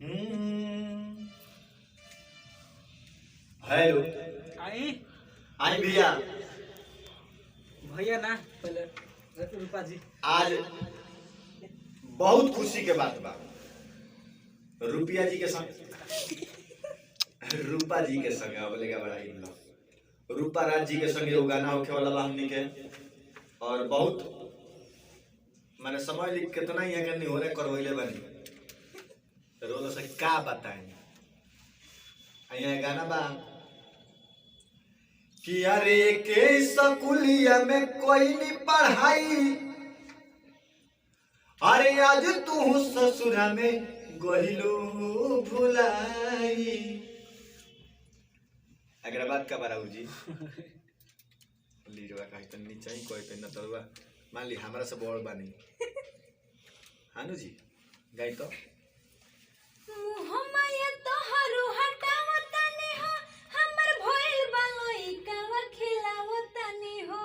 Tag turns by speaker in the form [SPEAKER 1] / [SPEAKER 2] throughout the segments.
[SPEAKER 1] हम्म, hello.
[SPEAKER 2] आई
[SPEAKER 1] आई भैया।
[SPEAKER 2] भैया ना पहले रूपा जी
[SPEAKER 1] आज बहुत खुशी के बात बा। रुपिया जी के संग रूपा जी के संग बोले का बड़ा इन लोग रूपा राज जी के संग एगो गाना होखे वाला बा हमनी के। और बहुत माने समझ ली कितना यहाँ के निहोरे करवैले बनी रोलो से का बताएं। यहाँ गाना बा कि अरे के स्कूलिया में कोई नहीं पढ़ाई, अरे आज तू ससुरा में गहिलो भुलाई। अगर बात का बाराऊ जी लीडवा कहीं तो नीचे ही कोई तो न तलवा मान ली हमारा से बड़ बानी हानु जी गाई तो
[SPEAKER 3] मुहम्मया तोहरो हटावतानी हो, हमर भइल बालोई कावा खिलावतानी हो।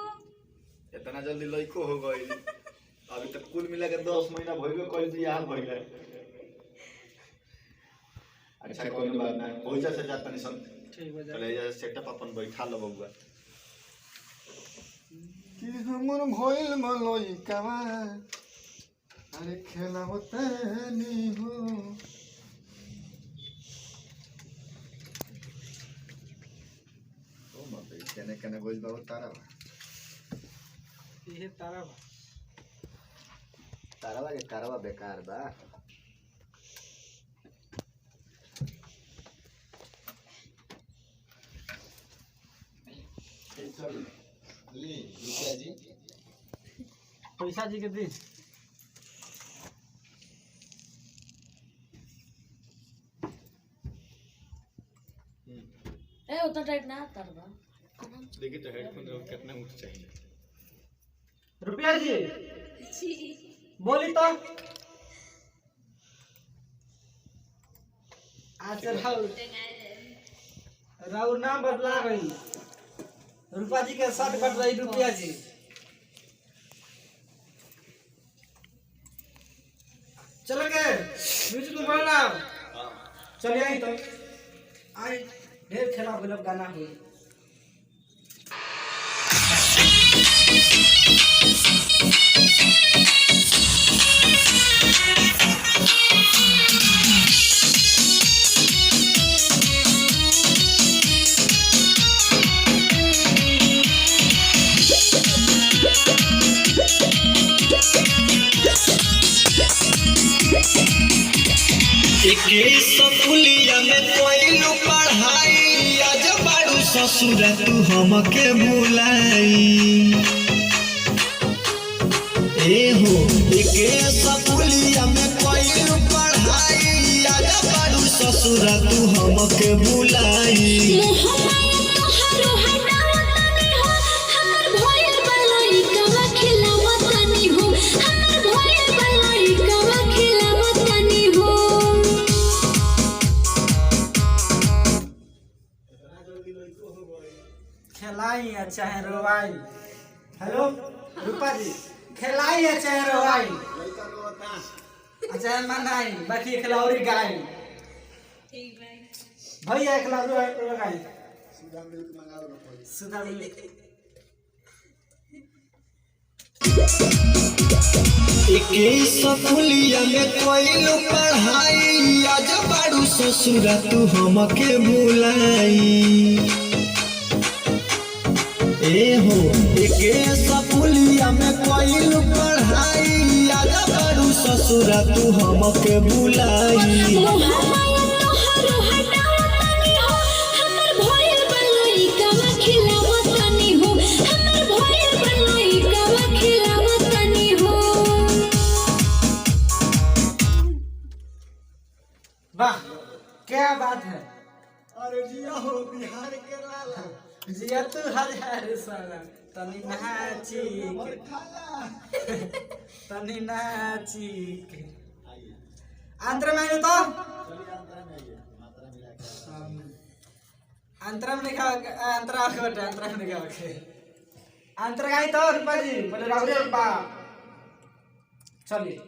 [SPEAKER 1] इतना जल्दी लइको हो गई अभी तक कुल मिला के 10 महीना भइबे कइल बियाह भइले। अच्छा कोई बात ना होइजा से जात तनी सन
[SPEAKER 2] ठीक हो
[SPEAKER 1] चले जा सेटअप अपन बैठा लो बउआ कि हमर भइल मलई कावा अरे खेला होता नहीं हो। ओ मत केने केने गोल बा तारा
[SPEAKER 2] ये तारा बा
[SPEAKER 1] तारा के कारवा बेकार बा। ली रुपया जी
[SPEAKER 2] पैसा जी के दी
[SPEAKER 3] ए उतना टाइट ना तरबा।
[SPEAKER 1] देखिए तो हेडफोन कितना ऊंच चाहिए।
[SPEAKER 2] रुपया जी बोली तो आज राहुल नाम बदला गई रूपा जी के साथ कट रही रुपया जी। चलो के म्यूजिक में बोलना चलिए आई तो आई ढेर खेला बोलब गाना हुई।
[SPEAKER 4] एके स्कूलिया में कोइलू पढ़ाई, आज बारू ससुर तू हमके भुलाई। ए हो एके स्कूलिया में कोइलू पढ़ाई, आज बारू ससुर तू हमके भुलाई।
[SPEAKER 3] मुहम्मया तोहरो हटावतानी हो, हमर भइल बालोई कावा खिलावतानी हो। हमर भइल बालोई कावा खिलावतानी हो।
[SPEAKER 2] खेलाई या चाहे रोवाई। हेलो रूपा जी खेलाई या चाहे रोवाई चाहे मनाई बाकी खिलाड़ी गाई भैया खिलाड़ी गाई सुधा मिल्क
[SPEAKER 4] एके स्कूलिया में कोइलू पढ़ाई, आज बारू ससुर तू हमके भुलाई। ए हो एके स्कूलिया में कोइलू पढ़ाई, आज बारू ससुर तू हमके भुलाई।
[SPEAKER 3] मुहम्मया तोहरो हटावतानी हो, हमर भइल बालोई कावा खिलावतानी हो। हमर भइल बालोई कावा खिलावतानी हो।
[SPEAKER 2] वाह क्या बात है।
[SPEAKER 1] अरे जिया हो बिहार के लाला
[SPEAKER 2] जिया तू हर साला तनी नाची तनी नाची अंतर में तो अंतर में लिखा अंतरा अंतर में लिखा अंतर गाई तो रूपा जी बोले राउरे रूपा चलिए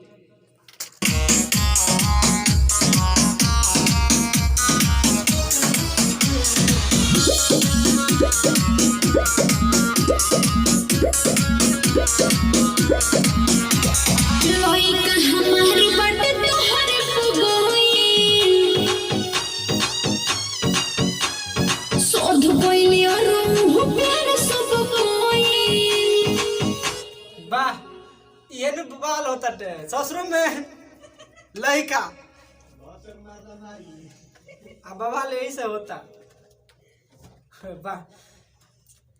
[SPEAKER 2] होता है ससुर में लड़का अब बाबा ले से होता वाह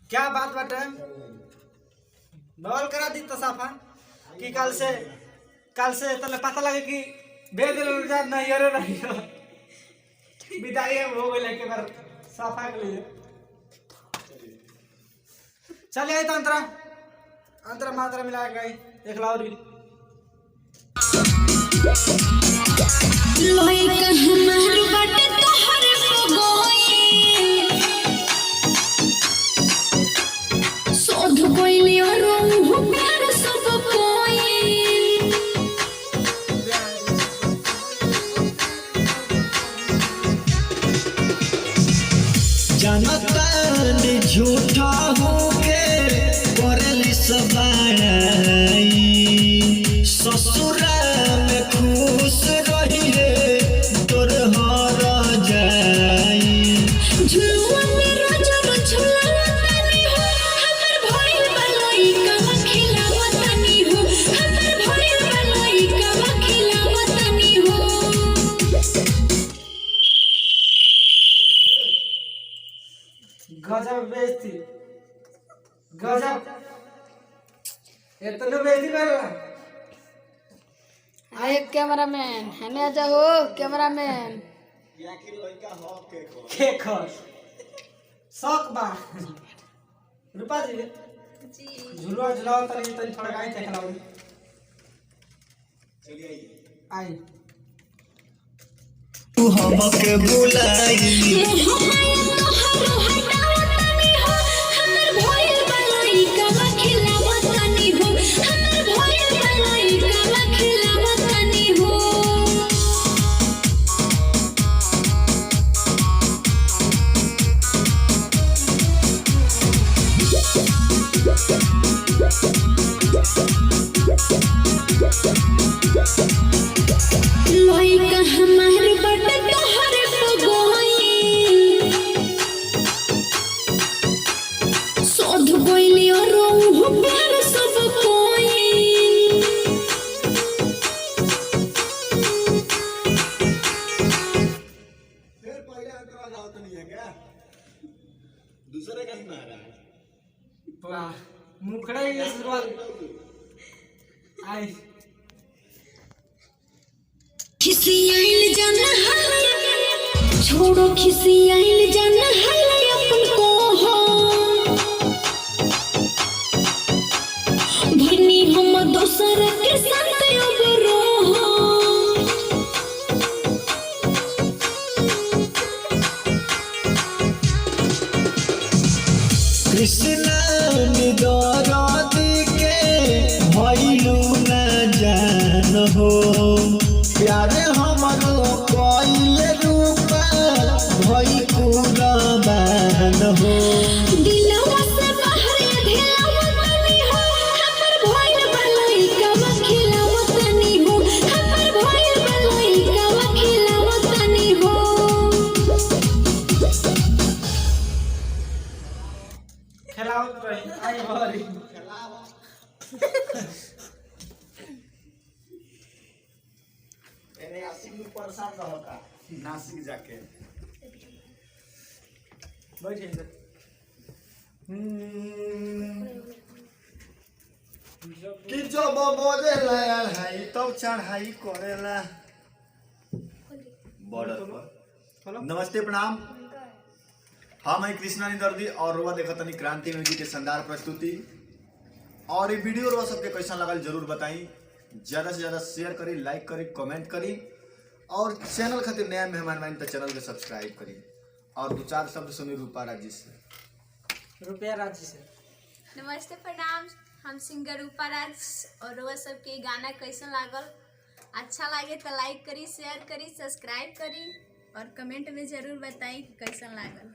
[SPEAKER 2] क्या बात बाटे बवाल करा दी तो साफा कि कल से तने पता लगे कि बेद जात नहीं अरे रही विदाई हो गई के बार साफा के लिए चलिए आई तो अंतरा मात्रा मिला गई एक लाउरी
[SPEAKER 3] लोई का हमार बाटे तोहर पगोई सोध कोइली और हो प्यार सब कोई
[SPEAKER 4] जनता ने झूठा होके करेली सबाई ससुरा में खुश रही रे तोर हर जाई
[SPEAKER 3] झुलुआ में रोज रोज झुलावतानी हो हमर भइल बलई का खिलावतानी हो हमर भइल बलई का खिलावतानी हो
[SPEAKER 2] गजब बेइज्जती गजब इतना बेइज्जती करला
[SPEAKER 5] अरे कैमरामैन हमें आ जाओ कैमरामैन
[SPEAKER 2] के खस शौक बा रूपा जी झुलवा झुलाओ तनी थोड़ा गाय देख लाओ आई
[SPEAKER 4] तू हमके बुलाई
[SPEAKER 3] हमार बटे तोहर पगोई सोध कोइली और हो प्यार सब कोई
[SPEAKER 1] दूसरे का ही मारा है
[SPEAKER 2] वाह मुखड़ा ही शुरुआत आई
[SPEAKER 3] खिसी आइल जाना छोड़ो खिसी आइल जाना अपन को हो भरनी हम दोसर के साथ अब रोहो
[SPEAKER 4] कृष्णा निदरदी के भइलू न जान हो प्यारे हमरो कइले रूपा भई कुरबान हो
[SPEAKER 3] दिलवा से बाहर ढेलावतनी हो हमर भइल बलई का खिलावतनी हो हमर भइल बलई का खिलावतनी हो
[SPEAKER 2] खेलाओ रही आई भरी
[SPEAKER 1] परेशान रहता नासिक जाके
[SPEAKER 2] बैठे इधर
[SPEAKER 1] कि जब बोले लायल है तब चढ़ाई करेला बॉर्डर पर। नमस्ते प्रणाम, हम हैं कृष्णा निदर्दी और रुआ देखा तनी क्रांति म्यूजिक के शानदार प्रस्तुति। और ये वीडियो रुआ सबके कैसा लगल जरूर बताई, ज़्यादा से ज़्यादा शेयर करी, लाइक करी, कमेंट करी और चैनल खातिर नया मेहमान बनी तो चैनल के सब्सक्राइब करी। और 2-4 शब्द सुनी रूपा राजी से।
[SPEAKER 2] रुपया राजी से
[SPEAKER 5] नमस्ते प्रणाम, हम सिंगर रूपा राज और वह सबके गाना कैसा लागल, अच्छा लगे तो लाइक करी, शेयर करी, सब्सक्राइब करी और कमेंट में जरूर बताई कैसा लागल।